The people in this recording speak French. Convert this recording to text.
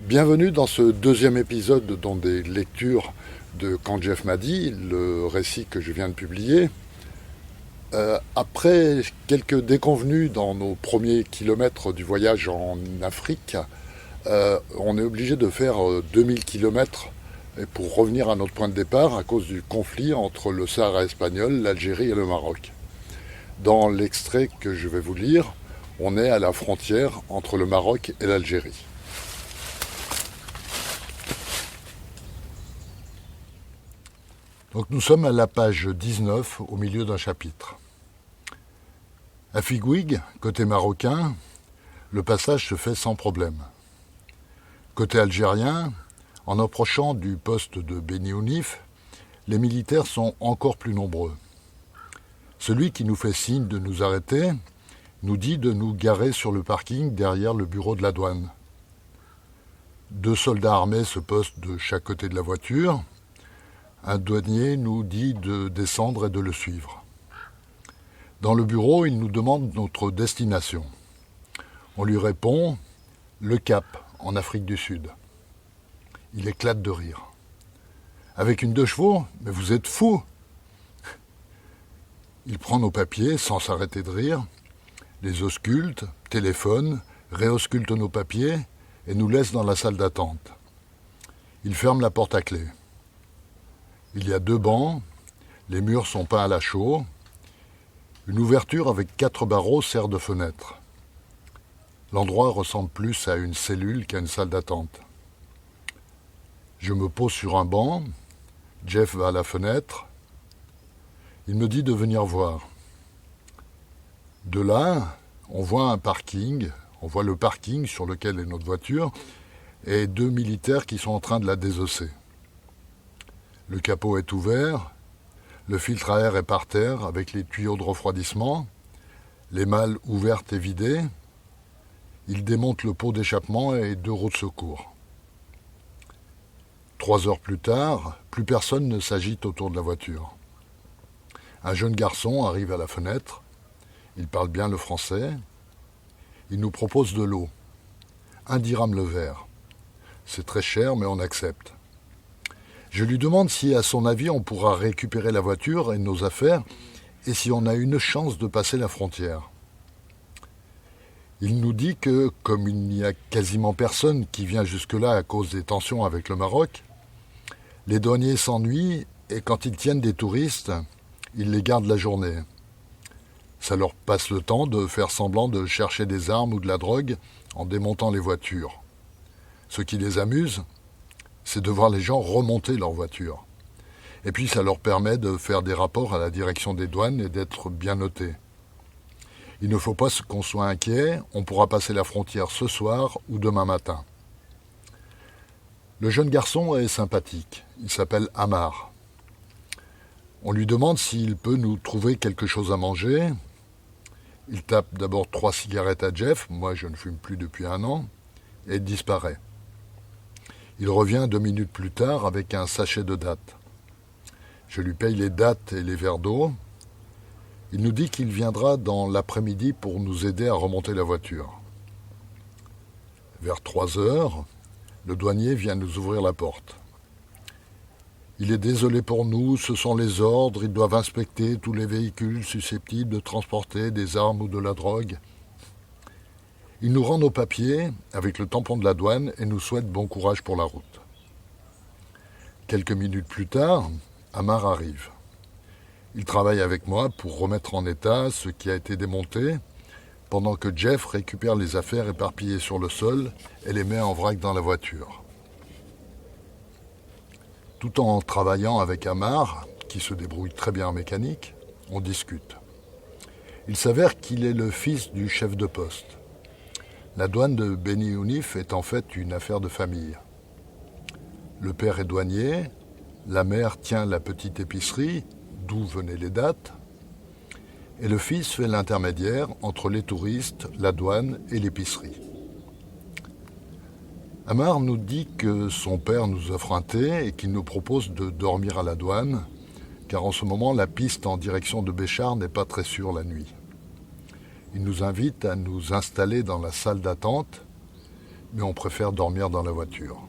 Bienvenue dans ce deuxième épisode dans des lectures de Quand Jeff m'a dit, le récit que je viens de publier. Après quelques déconvenues dans nos premiers kilomètres du voyage en Afrique, on est obligé de faire 2000 kilomètres pour revenir à notre point de départ à cause du conflit entre le Sahara espagnol, l'Algérie et le Maroc. Dans l'extrait que je vais vous lire, on est à la frontière entre le Maroc et l'Algérie. Donc nous sommes à la page 19, au milieu d'un chapitre. À Figuig, côté marocain, le passage se fait sans problème. Côté algérien, en approchant du poste de Beni Ounif, les militaires sont encore plus nombreux. Celui qui nous fait signe de nous arrêter nous dit de nous garer sur le parking derrière le bureau de la douane. 2 soldats armés se postent de chaque côté de la voiture. Un douanier nous dit de descendre et de le suivre. Dans le bureau, il nous demande notre destination. On lui répond « Le Cap, en Afrique du Sud ». Il éclate de rire. « Avec une 2 chevaux ? Mais vous êtes fou !» Il prend nos papiers sans s'arrêter de rire, les ausculte, téléphone, réausculte nos papiers et nous laisse dans la salle d'attente. Il ferme la porte à clé. Il y a 2 bancs, les murs sont peints à la chaux. Une ouverture avec 4 barreaux sert de fenêtre. L'endroit ressemble plus à une cellule qu'à une salle d'attente. Je me pose sur un banc, Jeff va à la fenêtre. Il me dit de venir voir. De là, on voit un parking, on voit le parking sur lequel est notre voiture et 2 militaires qui sont en train de la désosser. Le capot est ouvert, le filtre à air est par terre avec les tuyaux de refroidissement, les malles ouvertes et vidées. Il démonte le pot d'échappement et 2 roues de secours. 3 heures plus tard, plus personne ne s'agite autour de la voiture. Un jeune garçon arrive à la fenêtre, il parle bien le français, il nous propose de l'eau. 1 dirham le verre. C'est très cher mais on accepte. Je lui demande si, à son avis, on pourra récupérer la voiture et nos affaires et si on a une chance de passer la frontière. Il nous dit que, comme il n'y a quasiment personne qui vient jusque-là à cause des tensions avec le Maroc, les douaniers s'ennuient et quand ils tiennent des touristes, ils les gardent la journée. Ça leur passe le temps de faire semblant de chercher des armes ou de la drogue en démontant les voitures. Ce qui les amuse, c'est de voir les gens remonter leur voiture. Et puis ça leur permet de faire des rapports à la direction des douanes et d'être bien notés. Il ne faut pas qu'on soit inquiet, on pourra passer la frontière ce soir ou demain matin. Le jeune garçon est sympathique, il s'appelle Amar. On lui demande s'il peut nous trouver quelque chose à manger. Il tape d'abord 3 cigarettes à Jeff, moi je ne fume plus depuis 1 an, et disparaît. Il revient 2 minutes plus tard avec un sachet de dattes. Je lui paye les dattes et les verres d'eau. Il nous dit qu'il viendra dans l'après-midi pour nous aider à remonter la voiture. Vers 3 heures, le douanier vient nous ouvrir la porte. Il est désolé pour nous, ce sont les ordres, ils doivent inspecter tous les véhicules susceptibles de transporter des armes ou de la drogue. Il nous rend nos papiers avec le tampon de la douane et nous souhaite bon courage pour la route. Quelques minutes plus tard, Amar arrive. Il travaille avec moi pour remettre en état ce qui a été démonté, pendant que Jeff récupère les affaires éparpillées sur le sol et les met en vrac dans la voiture. Tout en travaillant avec Amar, qui se débrouille très bien en mécanique, on discute. Il s'avère qu'il est le fils du chef de poste. La douane de Beni Ounif est en fait une affaire de famille. Le père est douanier, la mère tient la petite épicerie, d'où venaient les dattes, et le fils fait l'intermédiaire entre les touristes, la douane et l'épicerie. Amar nous dit que son père nous offre un thé et qu'il nous propose de dormir à la douane, car en ce moment la piste en direction de Béchar n'est pas très sûre la nuit. Il nous invite à nous installer dans la salle d'attente mais on préfère dormir dans la voiture.